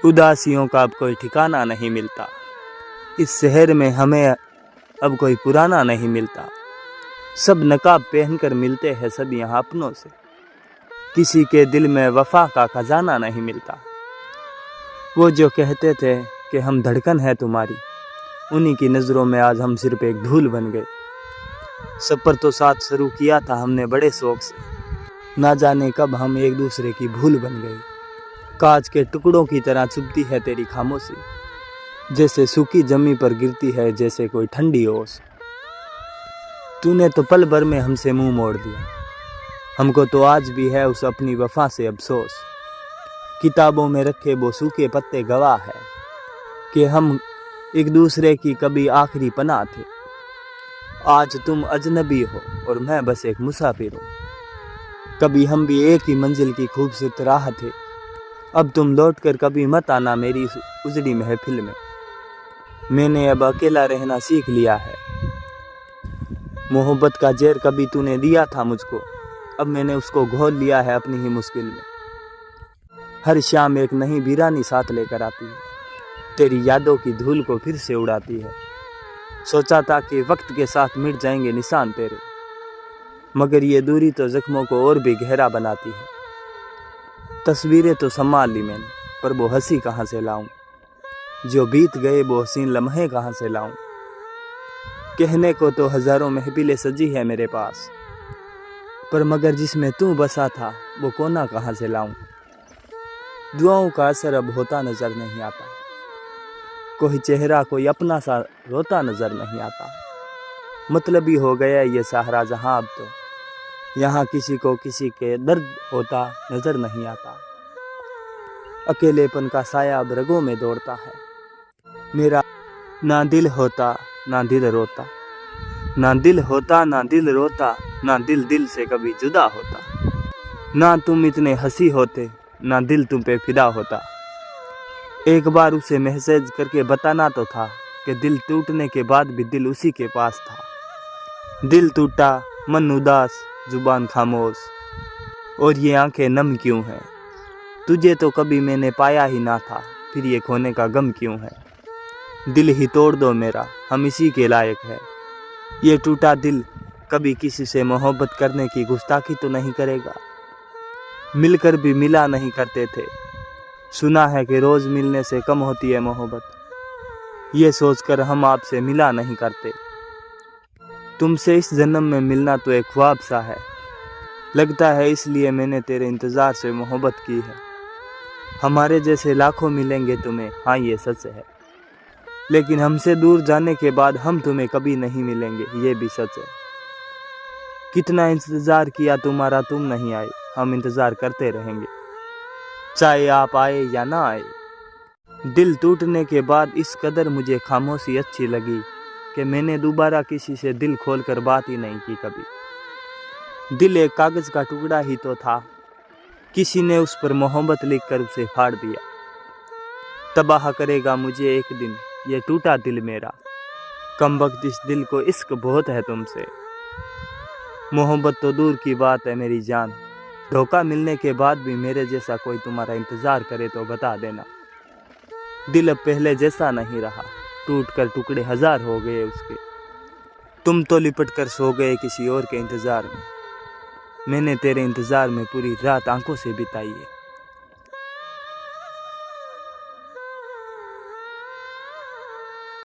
उदासियों का अब कोई ठिकाना नहीं मिलता। इस शहर में हमें अब कोई पुराना नहीं मिलता। सब नकाब पहनकर मिलते हैं सब यहाँ अपनों से। किसी के दिल में वफा का खजाना नहीं मिलता। वो जो कहते थे कि हम धड़कन है तुम्हारी, उन्हीं की नज़रों में आज हम सिर्फ एक धूल बन गए। सफ़र तो साथ शुरू किया था हमने बड़े शौक से, ना जाने कब हम एक दूसरे की भूल बन गए। कांच के टुकड़ों की तरह चुभती है तेरी खामोशी, जैसे सूखी जमी पर गिरती है जैसे कोई ठंडी ओस। तूने तो पल भर में हमसे मुंह मोड़ दिया। हमको तो आज भी है उस अपनी वफा से अफसोस। किताबों में रखे वो सूखे पत्ते गवाह है कि हम एक दूसरे की कभी आखिरी पनाह थे। आज तुम अजनबी हो और मैं बस एक मुसाफिर हूँ। कभी हम भी एक ही मंजिल की खूबसूरत राह थे। अब तुम लौटकर कभी मत आना मेरी उजड़ी महफिल में। मैंने अब अकेला रहना सीख लिया है। मोहब्बत का जहर कभी तूने दिया था मुझको, अब मैंने उसको घोल लिया है अपनी ही मुश्किल में। हर शाम एक नई वीरानी साथ लेकर आती है, तेरी यादों की धूल को फिर से उड़ाती है। सोचा था कि वक्त के साथ मिट जाएंगे निशान तेरे, मगर ये दूरी तो जख्मों को और भी गहरा बनाती है। तस्वीरें तो संभाल ली मैंने, पर वो हंसी कहाँ से लाऊं? जो बीत गए वो हसीन लम्हे कहाँ से लाऊं? कहने को तो हजारों महफिलें सजी है मेरे पास, पर मगर जिसमें तू बसा था वो कोना कहाँ से लाऊं? दुआओं का असर अब होता नजर नहीं आता। कोई चेहरा कोई अपना सा रोता नजर नहीं आता। मतलबी हो गया ये सहारा जहां, अब तो यहाँ किसी को किसी के दर्द होता नजर नहीं आता। अकेलेपन का साया अब रगों में दौड़ता है मेरा। ना दिल होता ना दिल रोता, ना दिल होता ना दिल रोता, ना दिल दिल से कभी जुदा होता। ना तुम इतने हंसी होते, ना दिल तुम पे फिदा होता। एक बार उसे मैसेज करके बताना तो था कि दिल टूटने के बाद भी दिल उसी के पास था। दिल टूटा, मन उदास, जुबान खामोश, और ये आंखें नम क्यों हैं? तुझे तो कभी मैंने पाया ही ना था, फिर ये खोने का गम क्यों है? दिल ही तोड़ दो मेरा, हम इसी के लायक है। ये टूटा दिल कभी किसी से मोहब्बत करने की गुस्ताखी तो नहीं करेगा। मिलकर भी मिला नहीं करते थे, सुना है कि रोज मिलने से कम होती है मोहब्बत। ये सोचकर हम आपसे मिला नहीं करते। तुमसे इस जन्म में मिलना तो एक ख्वाब सा है, लगता है इसलिए मैंने तेरे इंतज़ार से मोहब्बत की है। हमारे जैसे लाखों मिलेंगे तुम्हें, हाँ ये सच है, लेकिन हमसे दूर जाने के बाद हम तुम्हें कभी नहीं मिलेंगे, ये भी सच है। कितना इंतज़ार किया तुम्हारा, तुम नहीं आए, हम इंतज़ार करते रहेंगे, चाहे आप आए या ना आए। दिल टूटने के बाद इस कदर मुझे खामोशी अच्छी लगी कि मैंने दोबारा किसी से दिल खोलकर बात ही नहीं की कभी। दिल एक कागज़ का टुकड़ा ही तो था, किसी ने उस पर मोहब्बत लिखकर उसे फाड़ दिया। तबाह करेगा मुझे एक दिन ये टूटा दिल मेरा, कमबख्त इस दिल को इश्क बहुत है तुमसे। मोहब्बत तो दूर की बात है मेरी जान, धोखा मिलने के बाद भी मेरे जैसा कोई तुम्हारा इंतज़ार करे तो बता देना। दिल अब पहले जैसा नहीं रहा, टूट कर टुकड़े हजार हो गए उसके। तुम तो लिपट कर सो गए किसी और के इंतज़ार में, मैंने तेरे इंतज़ार में पूरी रात आंखों से बिताई है।